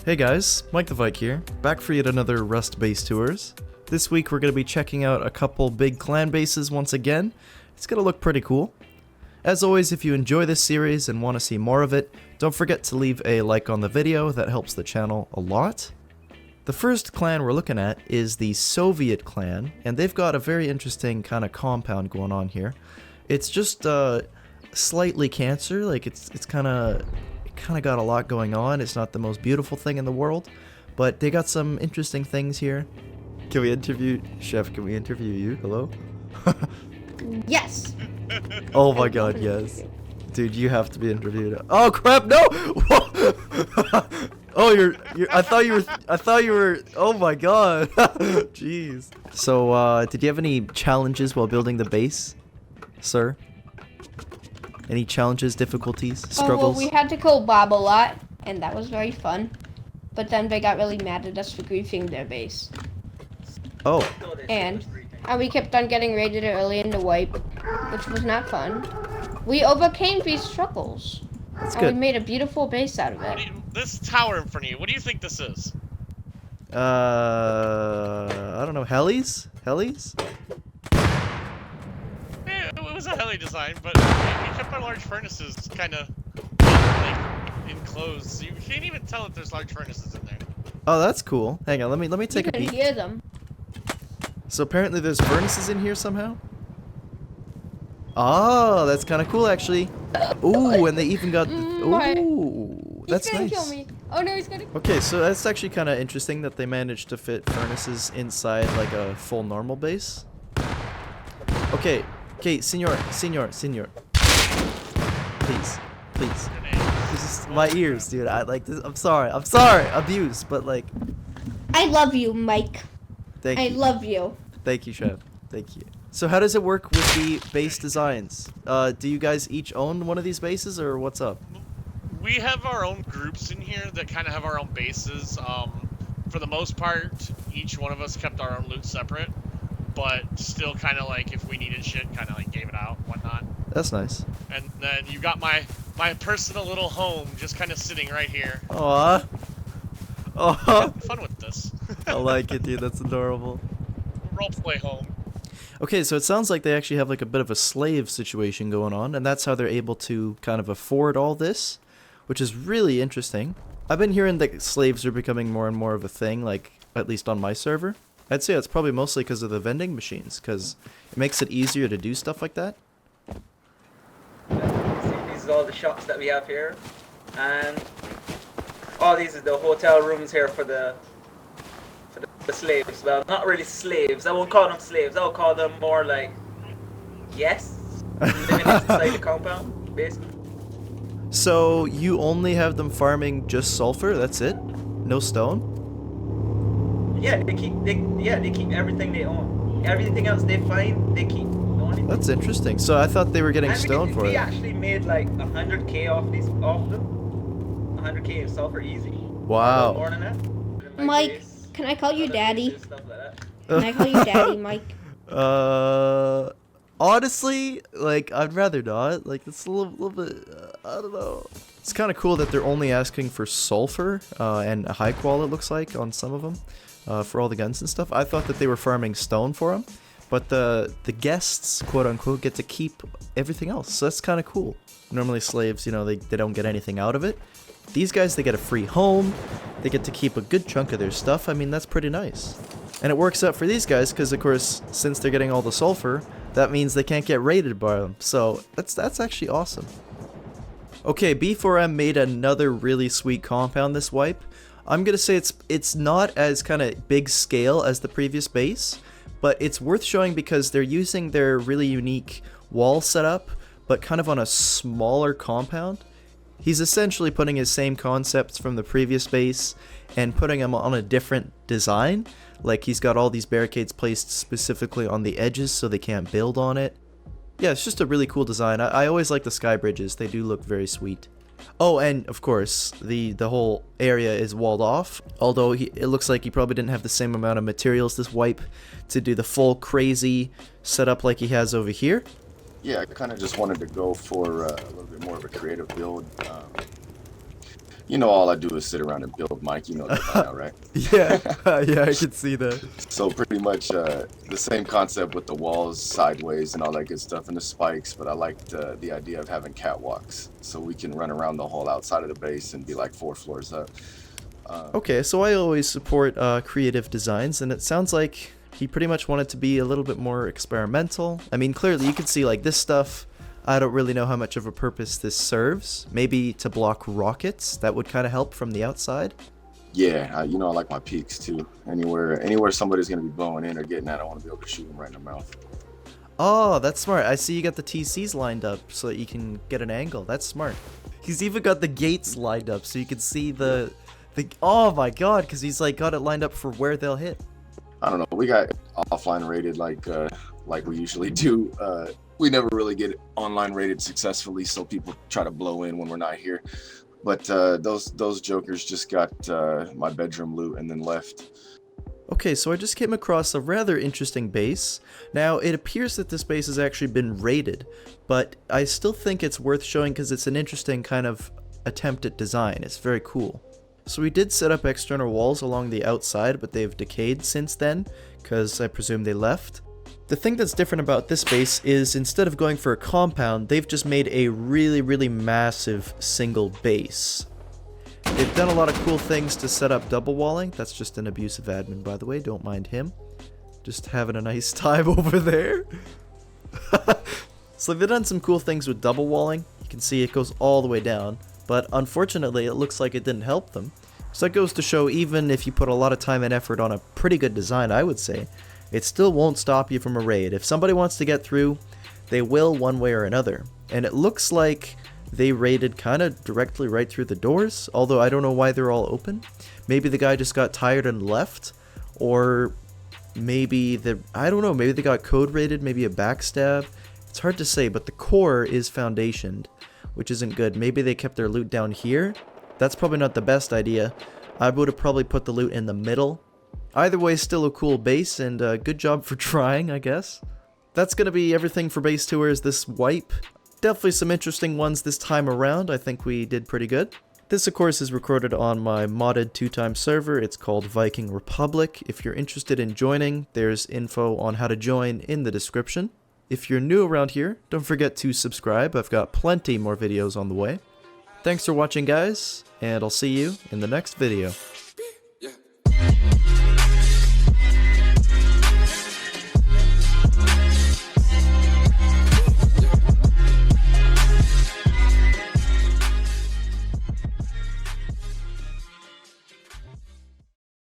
Hey guys, Mike the Vike here, back for yet another Rust base tours. This week we're going to be checking out a couple big clan bases once again. It's going to look pretty cool. As always, if you enjoy this series and want to see more of it, don't forget to leave a like on the video, that helps the channel a lot. The first clan we're looking at is the Soviet clan, and they've got a very interesting kind of compound going on here. It's just slightly cancer, like it's kind of got a lot going on. It's not the most beautiful thing in the world, but they got some interesting things here. Can we interview Chef? Can we interview you? Hello? Yes. Oh my god, yes. Dude, you have to be interviewed. Oh crap, no! Oh, I thought you were, oh my god. Jeez. So, did you have any challenges while building the base, sir? Any challenges, difficulties, struggles? Oh, well, we had to kill Bob a lot, and that was very fun. But then they got really mad at us for griefing their base. Oh. And we kept on getting raided early in the wipe, which was not fun. We overcame these struggles. That's and good. We made a beautiful base out of it. This tower in front of you, what do you think this is? I don't know, helis? Helis? Yeah, it was a heli design, but we kept our large furnaces kind of like enclosed, so you can't even tell that there's large furnaces in there. Oh, that's cool. Hang on, let me take a You peek. can hear them. So apparently there's furnaces in here somehow? Oh, that's kind of cool actually. Ooh, and they even got, ooh, that's nice. He's gonna kill me. Oh no, he's gonna. Okay, so that's actually kind of interesting that they managed to fit furnaces inside like a full normal base. Okay, senor. Please. This is my ears, dude. I like this. I'm sorry, abuse, but like. I love you, Mike. Thank you. I love you. Thank you, Chef. Thank you. So how does it work with the base designs? Do you guys each own one of these bases, or what's up? We have our own groups in here that kind of have our own bases. For the most part, each one of us kept our own loot separate, but still kind of like if we needed shit, kind of like gave it out, whatnot. That's nice. And then you got my personal little home just kind of sitting right here. Aww. Aww. Fun with this. I like it, dude. That's adorable. Roleplay home. Okay, so it sounds like they actually have like a bit of a slave situation going on, and that's how they're able to kind of afford all this, which is really interesting. I've been hearing that slaves are becoming more and more of a thing, like at least on my server. I'd say that's probably mostly because of the vending machines, because it makes it easier to do stuff like that. These are all the shops that we have here, and all these are the hotel rooms here for the slaves. Well, not really slaves. I won't call them slaves. I'll call them more like guests living inside the compound, basically. So you only have them farming just sulfur? That's it? No stone? Yeah, they keep everything they own. Everything else they find, they keep. That's interesting. So I thought they were getting stone for it. We actually made like 100k off them. 100k of sulfur easy. Wow. More than that. Mike, can I call you Daddy? Stuff like that. Can I call you Daddy, Mike? Honestly, like, I'd rather not. Like, it's a little bit, I don't know. It's kind of cool that they're only asking for sulfur, and a high qual it looks like on some of them, for all the guns and stuff. I thought that they were farming stone for them, but the guests, quote unquote, get to keep everything else. So that's kind of cool. Normally slaves, you know, they don't get anything out of it. These guys, they get a free home. They get to keep a good chunk of their stuff. I mean, that's pretty nice. And it works out for these guys because, of course, since they're getting all the sulfur, that means they can't get raided by them. So that's actually awesome. Okay, B4M made another really sweet compound this wipe. I'm gonna say it's not as kind of big scale as the previous base, but it's worth showing because they're using their really unique wall setup, but kind of on a smaller compound. He's essentially putting his same concepts from the previous base and putting them on a different design. Like he's got all these barricades placed specifically on the edges so they can't build on it. Yeah, it's just a really cool design. I always like the sky bridges. They do look very sweet. Oh, and of course, the whole area is walled off. Although it looks like he probably didn't have the same amount of materials this wipe to do the full crazy setup like he has over here. Yeah, I kind of just wanted to go for a little bit more of a creative build. You know, all I do is sit around and build, Mike. You know that by now, right? Yeah, yeah, I can see that. So pretty much the same concept with the walls sideways and all that good stuff and the spikes, but I liked the idea of having catwalks so we can run around the whole outside of the base and be like 4 floors up. Okay, so I always support creative designs, and it sounds like he pretty much wanted to be a little bit more experimental. I mean, clearly you can see like this stuff, I don't really know how much of a purpose this serves. Maybe to block rockets, that would kind of help from the outside. Yeah, you know, I like my peaks too. Anywhere somebody's gonna be blowing in or getting at, I want to be able to shoot them right in the mouth. Oh, that's smart. I see you got the TCs lined up so that you can get an angle. That's smart. He's even got the gates lined up so you can see the oh my god, because he's like got it lined up for where they'll hit. I don't know. We got offline rated like we usually do. We never really get online rated successfully, so people try to blow in when we're not here. But those jokers just got my bedroom loot and then left. Okay, so I just came across a rather interesting base. Now, it appears that this base has actually been raided, but I still think it's worth showing because it's an interesting kind of attempt at design. It's very cool. So we did set up external walls along the outside, but they've decayed since then, because I presume they left. The thing that's different about this base is instead of going for a compound, they've just made a really, really massive single base. They've done a lot of cool things to set up double walling. That's just an abusive admin, by the way, don't mind him. Just having a nice time over there. So they've done some cool things with double walling. You can see it goes all the way down. But unfortunately, it looks like it didn't help them. So that goes to show even if you put a lot of time and effort on a pretty good design, I would say, it still won't stop you from a raid. If somebody wants to get through, they will one way or another. And it looks like they raided kind of directly right through the doors, although I don't know why they're all open. Maybe the guy just got tired and left, or maybe I don't know, maybe they got code raided, maybe a backstab. It's hard to say, but the core is foundationed, which isn't good. Maybe they kept their loot down here. That's probably not the best idea. I would have probably put the loot in the middle. Either way, still a cool base, and good job for trying, I guess. That's going to be everything for base tours this wipe. Definitely some interesting ones this time around. I think we did pretty good. This, of course, is recorded on my modded 2x server. It's called Viking Republic. If you're interested in joining, there's info on how to join in the description. If you're new around here, don't forget to subscribe. I've got plenty more videos on the way. Thanks for watching, guys, and I'll see you in the next video.